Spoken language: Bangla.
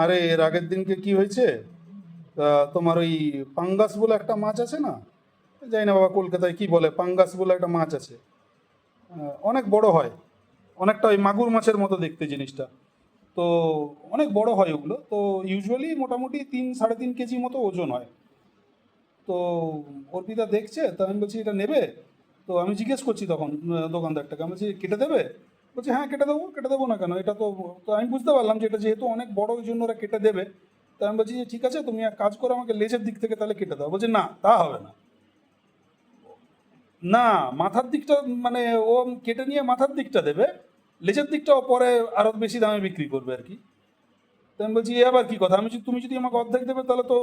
আরে এর আগের দিনকে কি হয়েছে, তোমার ওই পাঙ্গাস বলে একটা মাছ আছে না, জানি না বাবা কলকাতায় কি বলে, পাঙ্গাস বলে একটা মাছ আছে। অনেক বড় হয়, অনেকটা ওই মাগুর মাছের মতো দেখতে জিনিসটা। তো অনেক বড় হয় ওগুলো, তো ইউজুয়ালি মোটামুটি 3-3.5 কেজি মতো ওজন হয়। তো অর্পিতা দেখছে, তো আমি বলছি এটা নেবে? তো আমি জিজ্ঞেস করছি তখন দোকানদারটাকে, আমি বলছি কেটে দেবে? বলছে হ্যাঁ কেটে দেবো, কেটে দেবো না কেন, এটা তো। তো আমি বুঝতে পারলাম যে এটা যেহেতু অনেক বড় ওই জন্য ওরা কেটে দেবে। তো আমি বলছি যে ঠিক আছে, তুমি এক কাজ করো, আমাকে লেজের দিক থেকে তাহলে কেটে দাও। বলছে না, তা হবে না। না, মাথার দিকটা, মানে ও কেটে নিয়ে মাথার দিকটা দেবে, লেজের দিকটাও পরে আরো বেশি দামে বিক্রি করবে আর কি। তো আমি বলছি এ আবার কি কথা, আমি বলছি, তুমি যদি আমাকে অর্ধেক দেবে তাহলে তো